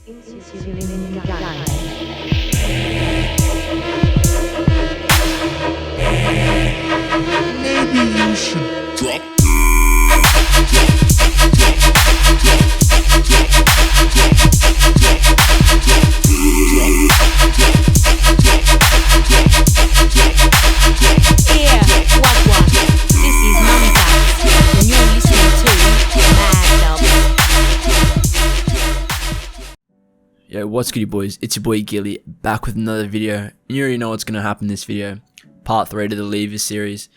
Maybe you should drop. Yo, what's good, you boys? It's your boy Gilly, back with another video. You already know what's going to happen in this video. Part 3 to the Leavers series.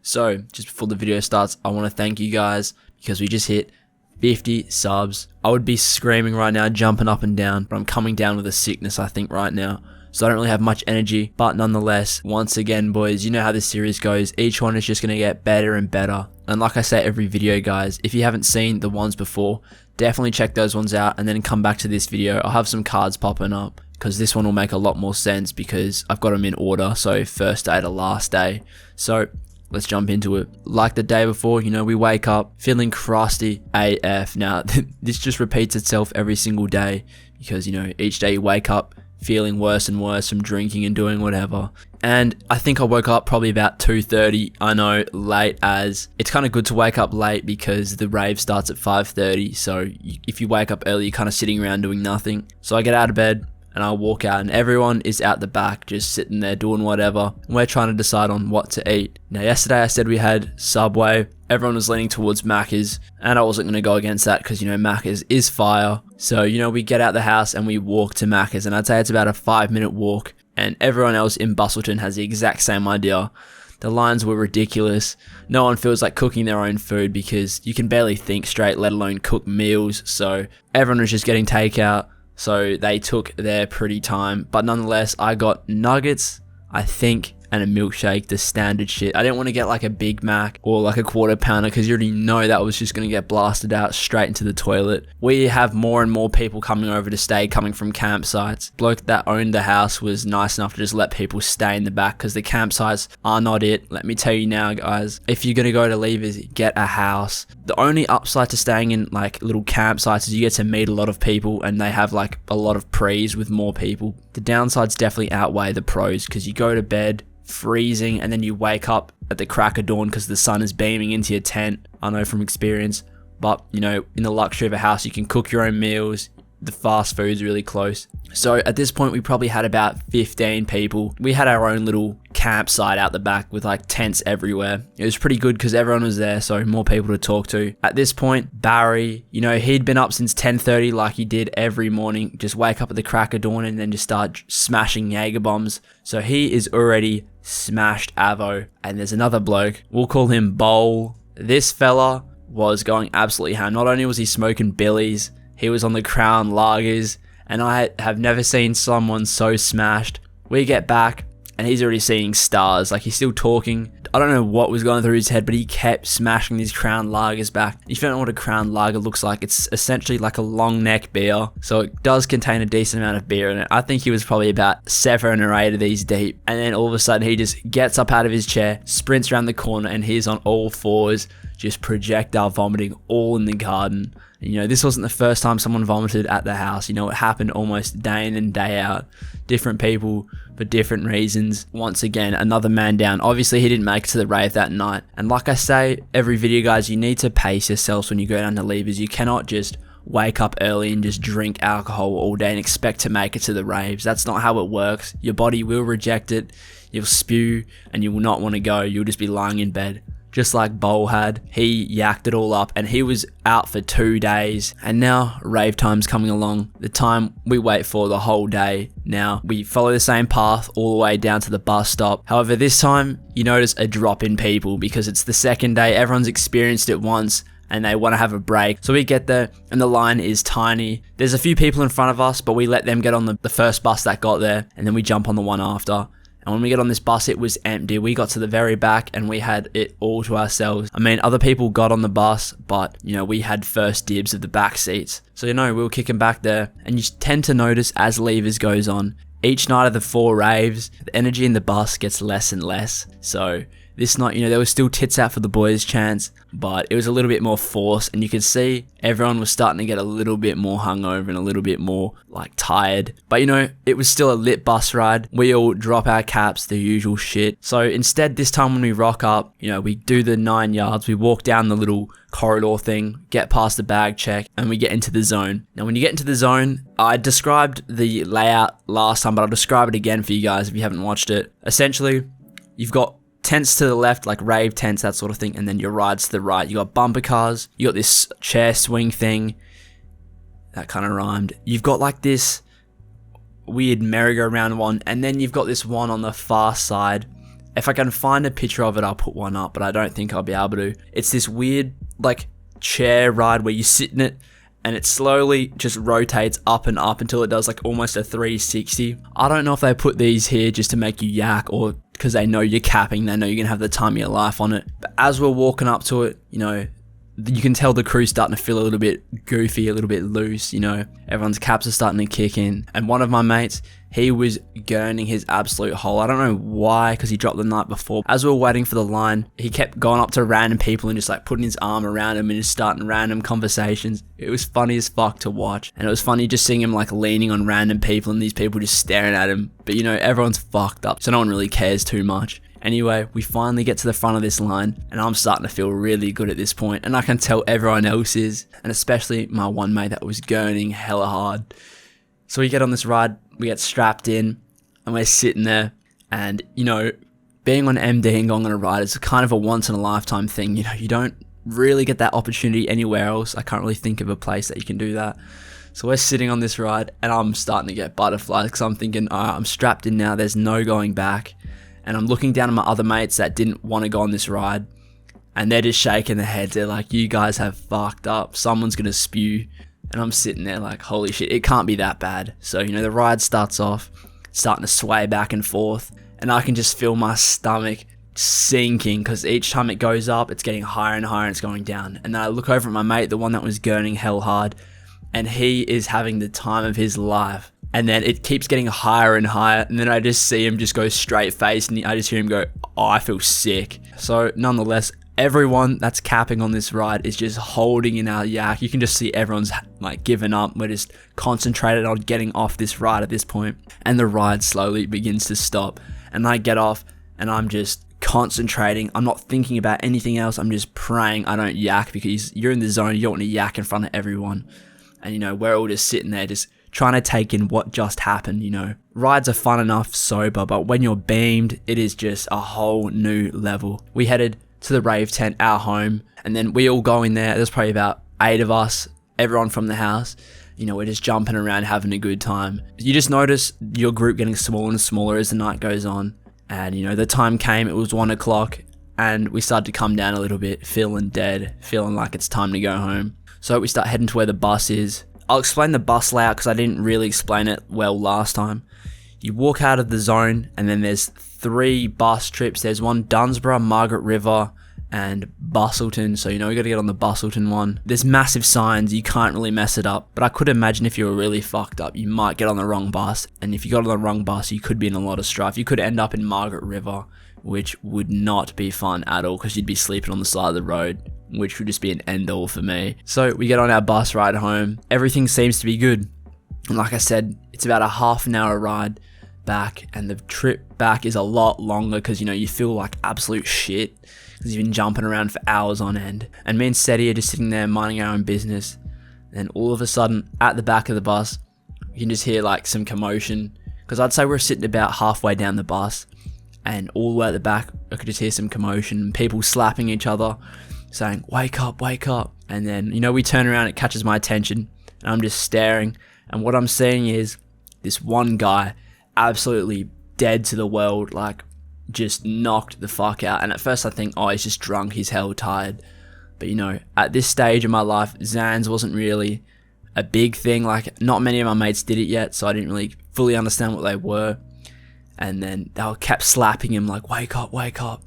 So, just before the video starts, I want to thank you guys because we just hit 50 subs. I would be screaming right now, jumping up and down, but I'm coming down with a sickness, I think, right now. So I don't really have much energy, but nonetheless, once again, boys, you know how this series goes. Each one is just going to get better and better. And like I say every video, guys, if you haven't seen the ones before, definitely check those ones out and then come back to this video. I'll have some cards popping up because this one will make a lot more sense because I've got them in order. So first day to last day. So let's jump into it. Like the day before, you know, we wake up feeling crusty AF. Now, this just repeats itself every single day because, you know, each day you wake up feeling worse and worse from drinking and doing whatever. And I think I woke up probably about 2:30. I know, late, as it's kind of good to wake up late because the rave starts at 5:30. So if you wake up early, you're kind of sitting around doing nothing. So I get out of bed and I walk out and everyone is out the back just sitting there doing whatever. We're trying to decide on what to eat. Now, yesterday I said we had Subway. Everyone was leaning towards Macca's and I wasn't going to go against that because, you know, Macca's is fire. So, you know, we get out the house and we walk to Macca's, and I'd say it's about a 5-minute walk, and everyone else in Bustleton has the exact same idea. The lines were ridiculous. No one feels like cooking their own food because you can barely think straight, let alone cook meals. So everyone was just getting takeout. So they took their pretty time. But nonetheless, I got nuggets, I think, and a milkshake, the standard shit. I didn't want to get like a Big Mac or like a quarter pounder because you already know that was just going to get blasted out straight into the toilet. We have more and more people coming over to stay, coming from campsites. Bloke that owned the house was nice enough to just let people stay in the back because the campsites are not it. Let me tell you now, guys, if you're going to go to Leavers, get a house. The only upside to staying in like little campsites is you get to meet a lot of people and they have like a lot of prees with more people. The downsides definitely outweigh the pros because you go to bed freezing and then you wake up at the crack of dawn because the sun is beaming into your tent. I know from experience, but you know, in the luxury of a house, you can cook your own meals. The fast food's really close. So at this point, we probably had about 15 people. We had our own little campsite out the back with like tents everywhere. It was pretty good because everyone was there, so more people to talk to. At this point, Barry, you know, he'd been up since 10:30 like he did every morning. Just wake up at the crack of dawn and then just start smashing Jaeger bombs. So he is already smashed avo. And there's another bloke, we'll call him Bowl. This fella was going absolutely ham. Not only was he smoking billies, he was on the Crown Lagers, and I have never seen someone so smashed. We get back, and he's already seeing stars. Like, he's still talking. I don't know what was going through his head, but he kept smashing these Crown Lagers back. If you don't know what a Crown Lager looks like, it's essentially like a long neck beer. So it does contain a decent amount of beer in it. I think he was probably about 7 or 8 of these deep. And then all of a sudden, he just gets up out of his chair, sprints around the corner, and he's on all fours, just projectile vomiting all in the garden. You know, this wasn't the first time someone vomited at the house. You know, it happened almost day in and day out. Different people for different reasons. Once again, another man down. Obviously, he didn't make it to the rave that night. And like I say, every video, guys, you need to pace yourselves when you go down to Leavers. You cannot just wake up early and just drink alcohol all day and expect to make it to the raves. That's not how it works. Your body will reject it. You'll spew and you will not want to go. You'll just be lying in bed. Just like Bowl had, he yacked it all up and he was out for 2 days. And now rave time's coming along, the time we wait for the whole day. Now we follow the same path all the way down to the bus stop. However, this time you notice a drop in people because it's the second day. Everyone's experienced it once and they want to have a break. So we get there and the line is tiny. There's a few people in front of us, but we let them get on the first bus that got there, and then we jump on the one after. And when we get on this bus, it was empty. We got to the very back and we had it all to ourselves. I mean, other people got on the bus, but, you know, we had first dibs of the back seats. So, you know, we were kicking back there. And you tend to notice as Leavers goes on, each night of the 4 raves, the energy in the bus gets less and less. So This night, there was still tits out for the boys chance, but it was a little bit more forced, and you could see everyone was starting to get a little bit more hungover and a little bit more like tired. But it was still a lit bus ride. We all drop our caps, the usual shit. So instead, this time when we rock up, we do the 9 yards, we walk down the little corridor thing, get past the bag check, and we get into the zone. Now when you get into the zone, I described the layout last time, but I'll describe it again for you guys if you haven't watched it. Essentially, you've got tents to the left, like rave tents, that sort of thing, and then your rides to the right. You got bumper cars, you got this chair swing thing, that kind of rhymed. You've got like this weird merry-go-round one, and then you've got this one on the far side. If I can find a picture of it, I'll put one up, but I don't think I'll be able to. It's this weird like chair ride where you sit in it and it slowly just rotates up and up until it does like almost a 360. I don't know if they put these here just to make you yak or because they know you're capping, they know you're gonna have the time of your life on it. But as we're walking up to it, you can tell the crew's starting to feel a little bit goofy, a little bit loose, everyone's caps are starting to kick in. And one of my mates, he was gurning his absolute hole. I don't know why, because he dropped the night before. As we were waiting for the line, he kept going up to random people and just like putting his arm around him and just starting random conversations. It was funny as fuck to watch. And it was funny just seeing him like leaning on random people and these people just staring at him. But everyone's fucked up, so no one really cares too much. Anyway, we finally get to the front of this line and I'm starting to feel really good at this point, and I can tell everyone else is, and especially my one mate that was gurning hella hard. So we get on this ride, we get strapped in, and we're sitting there, and being on MD and going on a ride is kind of a once in a lifetime thing. You don't really get that opportunity anywhere else. I can't really think of a place that you can do that. So we're sitting on this ride and I'm starting to get butterflies because I'm thinking, alright, I'm strapped in now, there's no going back. And I'm looking down at my other mates that didn't want to go on this ride, and they're just shaking their heads. They're like, you guys have fucked up, someone's gonna spew. And I'm sitting there like, holy shit, it can't be that bad. So the ride starts off, starting to sway back and forth, and I can just feel my stomach sinking because each time it goes up, it's getting higher and higher and it's going down. And then I look over at my mate, the one that was gurning hell hard, and he is having the time of his life. And then it keeps getting higher and higher, and then I just see him just go straight face, and I just hear him go, oh, I feel sick. So nonetheless, everyone that's capping on this ride is just holding in our yak. You can just see everyone's like giving up. We're just concentrated on getting off this ride at this point, and the ride slowly begins to stop. And I get off, and I'm just concentrating. I'm not thinking about anything else. I'm just praying I don't yak, because you're in the zone. You don't want to yak in front of everyone. And we're all just sitting there just trying to take in what just happened. Rides are fun enough sober, but when you're beamed, it is just a whole new level. We headed to the rave tent, our home, and then we all go in there. There's probably about 8 of us, everyone from the house. We're just jumping around, having a good time. You just notice your group getting smaller and smaller as the night goes on. And the time came, it was 1 o'clock, and we started to come down a little bit, feeling dead, feeling like it's time to go home. So we start heading to where the bus is. I'll explain the bus layout because I didn't really explain it well last time. You walk out of the zone, and then there's 3 bus trips. There's one Dunsborough, Margaret River, and Bustleton. So we got to get on the Bustleton one. There's massive signs, you can't really mess it up. But I could imagine if you were really fucked up, you might get on the wrong bus. And if you got on the wrong bus, you could be in a lot of strife. You could end up in Margaret River, which would not be fun at all because you'd be sleeping on the side of the road, which would just be an end all for me. So we get on our bus ride home. Everything seems to be good. And like I said, it's about a half an hour ride back, and the trip back is a lot longer because you feel like absolute shit because you've been jumping around for hours on end. And me and Seti are just sitting there minding our own business. Then all of a sudden, at the back of the bus, you can just hear like some commotion, because I'd say we're sitting about halfway down the bus, and all the way at the back I could just hear some commotion, people slapping each other, saying, wake up, wake up. And then, we turn around, it catches my attention, and I'm just staring, and what I'm seeing is this one guy absolutely dead to the world, like just knocked the fuck out. And at first I think, oh, he's just drunk, he's hell tired. But at this stage of my life, Zans wasn't really a big thing. Like, not many of my mates did it yet, so I didn't really fully understand what they were. And then they kept slapping him like, wake up, wake up.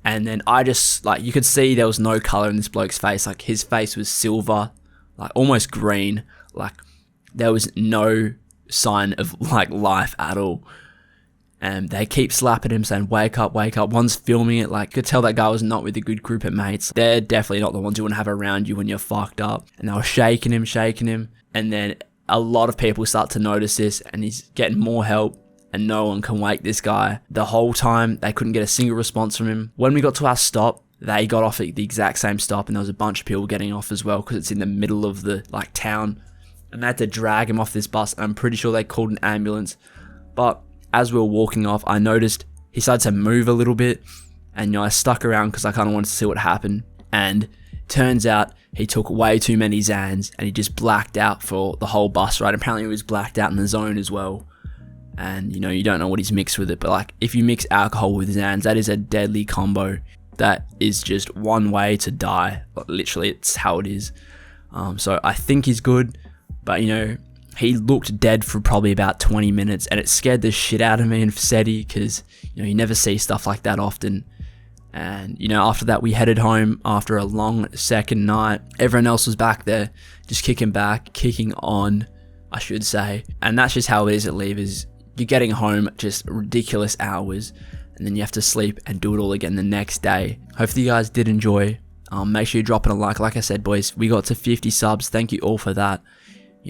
And then I just, like, you could see there was no color in this bloke's face. Like, his face was silver, like almost green. Like, there was no sign of like life at all. and they keep slapping him saying, wake up, wake up. One's filming it, like, could tell that guy was not with a good group of mates. They're definitely not the ones you want to have around you when you're fucked up. And they were shaking him, and then a lot of people start to notice this, and he's getting more help, and no one can wake this guy. The whole time, they couldn't get a single response from him. When we got to our stop, they got off at the exact same stop, and there was a bunch of people getting off as well, because it's in the middle of the, like, town. And they had to drag him off this bus, and I'm pretty sure they called an ambulance. But as we were walking off, I noticed he started to move a little bit, and I stuck around because I kind of wanted to see what happened. And turns out he took way too many Xans, and he just blacked out for the whole bus ride. Apparently he was blacked out in the zone as well. And you don't know what he's mixed with it, but like, if you mix alcohol with Xans, that is a deadly combo. That is just one way to die. Literally, it's how it is. So I think he's good, but he looked dead for probably about 20 minutes, and it scared the shit out of me and Seti, because you never see stuff like that often. And after that, we headed home after a long second night. Everyone else was back there, just kicking on, I should say. And that's just how it is at Levers. You're getting home just ridiculous hours, and then you have to sleep and do it all again the next day. Hopefully you guys did enjoy. Make sure you drop in a like. Like I said, boys, we got to 50 subs. Thank you all for that.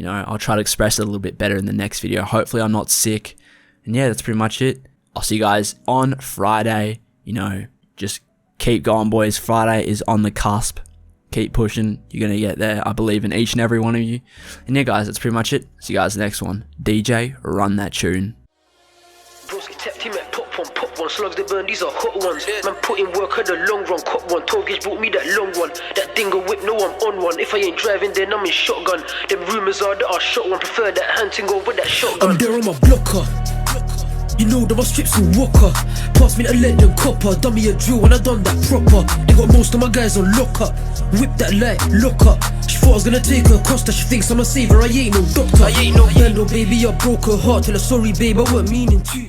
I'll try to express it a little bit better in the next video. Hopefully I'm not sick. And yeah, that's pretty much it. I'll see you guys on Friday. Just keep going, boys. Friday is on the cusp. Keep pushing. You're going to get there. I believe in each and every one of you. And yeah, guys, that's pretty much it. See you guys next one. DJ, run that tune. Slugs they burn, these are hot ones. Man put in work, had a long run, cop one. 12 gauge brought me that long one. That dinger whip, no I'm on one. If I ain't driving, then I'm in shotgun. Them rumours are that I shot one. Prefer that hunting over that shotgun. I'm there on my blocker. You know that my strips will walker. Pass me that lead and copper. Done me a drill and I done that proper. They got most of my guys on lock up. Whip that light, lock up. She thought I was gonna take her across that. She thinks I'm a saver, I ain't no doctor. I ain't no baby, I broke her heart. Tell her sorry babe, I weren't meaning to.